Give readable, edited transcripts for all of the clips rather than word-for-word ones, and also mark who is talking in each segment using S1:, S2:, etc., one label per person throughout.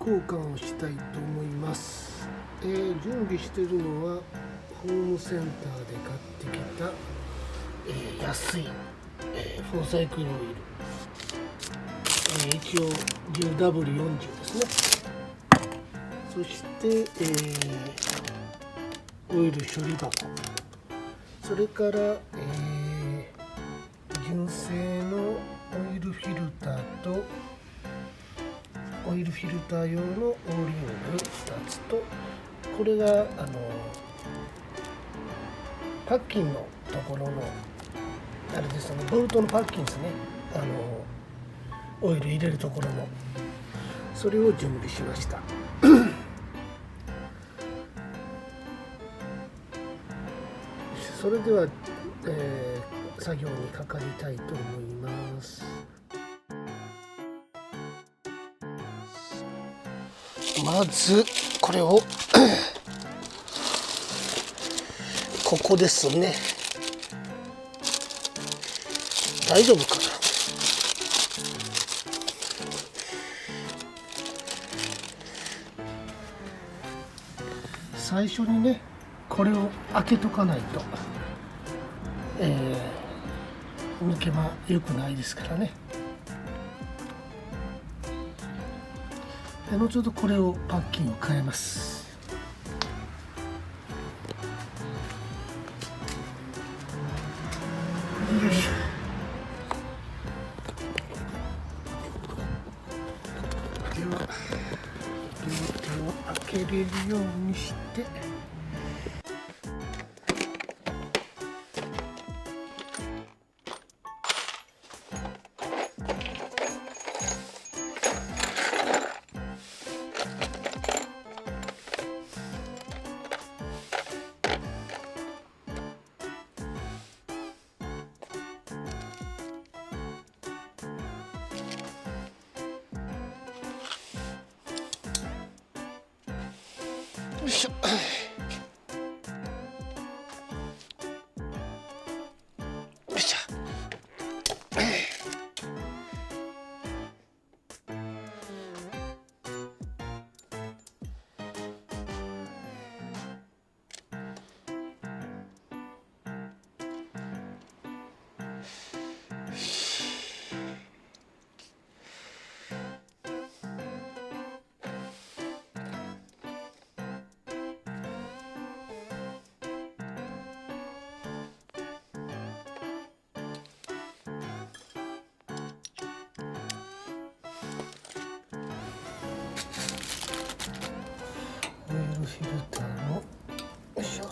S1: 交換をしたいと思います。準備しているのはホームセンターで買ってきた、安い、フォーサイクルオイル、一応 10W40 ですね。そして、オイル処理箱、それから、純正のオイルフィルターとオイルフィルター用のオーリング2つと、これがパッキンのところのあれですね、ボルトのパッキンですね、オイル入れるところの、それを準備しましたそれでは、作業にかかりたいと思います。まずこれをここですね。大丈夫かな。最初にね、これを開けとかないと、抜けば良くないですからね。後ほどこれをパッキンを変えます。よいしょ。では両手を開けれるようにして、よいしょ。よいしょ。オイルフィルターのよいしょ。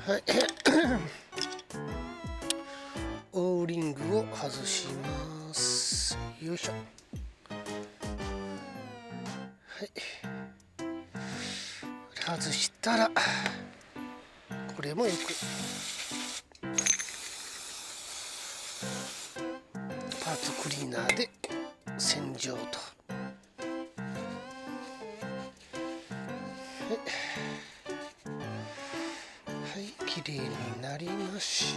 S1: はいを外します。よいしょ。はい、外したらこれもよくパーツクリーナーで洗浄と。はい、綺麗になりまし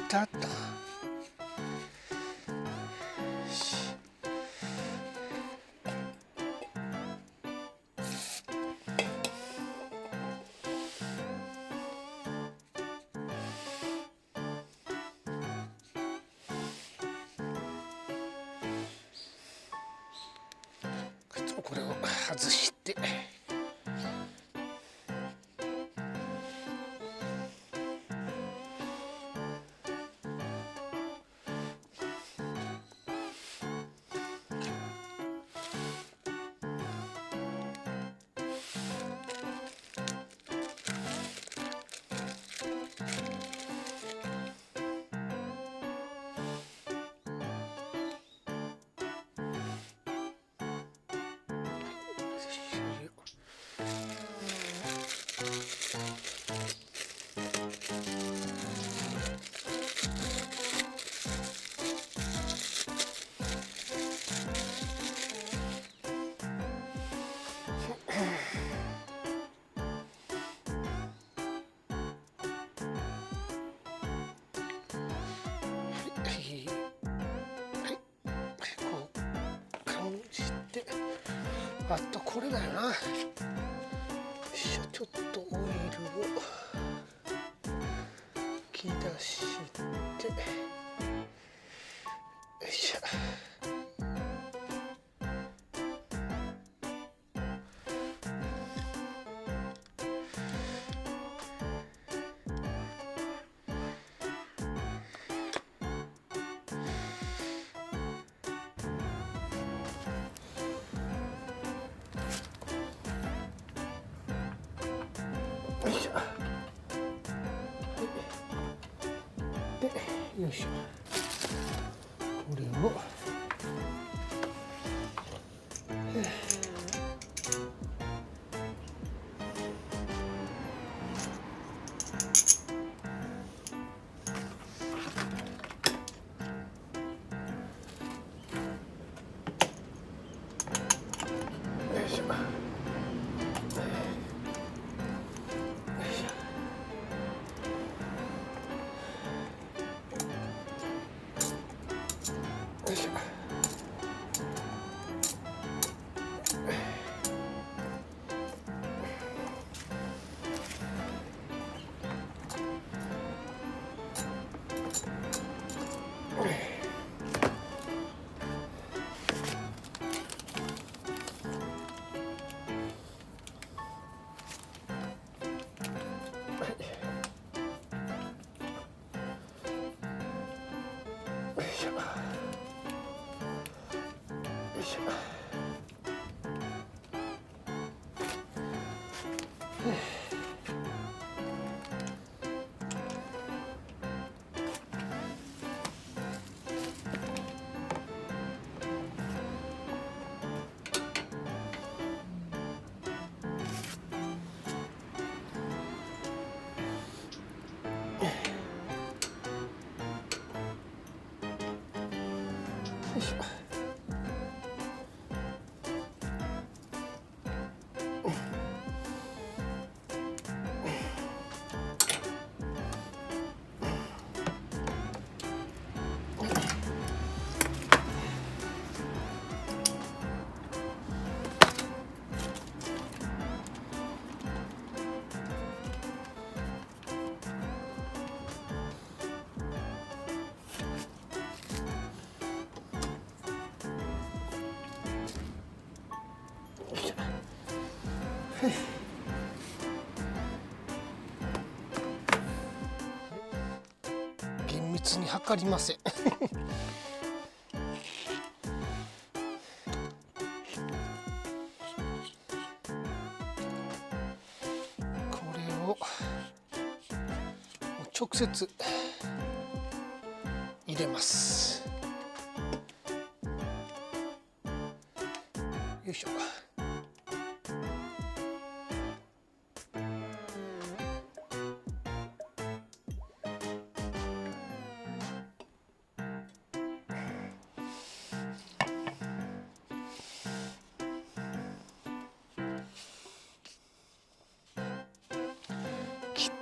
S1: たと。これを外して、あとこれだよな。よいしょ、ちょっとオイルを吹き出して、よいしょ。よいしょ。で、よいしょ。これを。よいしょ。よいしょ。いしょ。厳密に測りませんこれを直接入れます。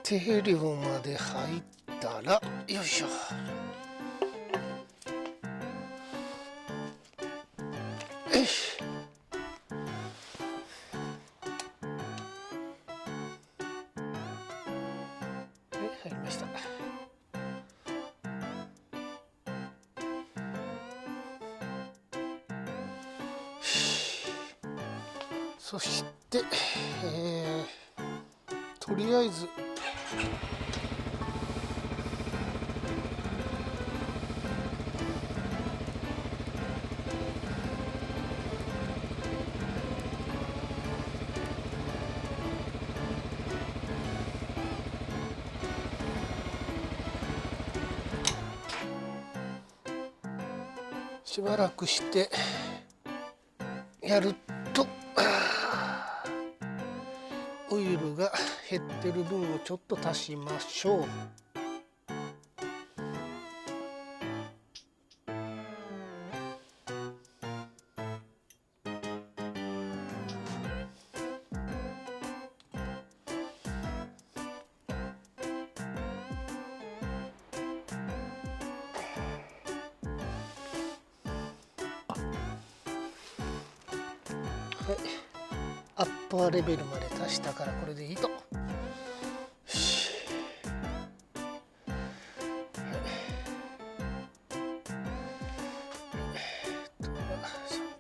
S1: 定量まで入ったら、よいしょ。よし。入りました。そして、とりあえずしばらくしてやるとオイルが減ってる分をちょっと足しましょう。はい、アッパーレベルまで足したからこれでいいと。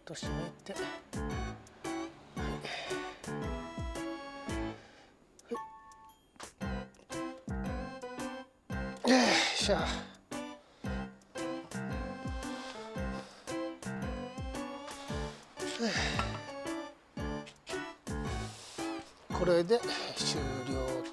S1: と閉めて、よいしょ。これで終了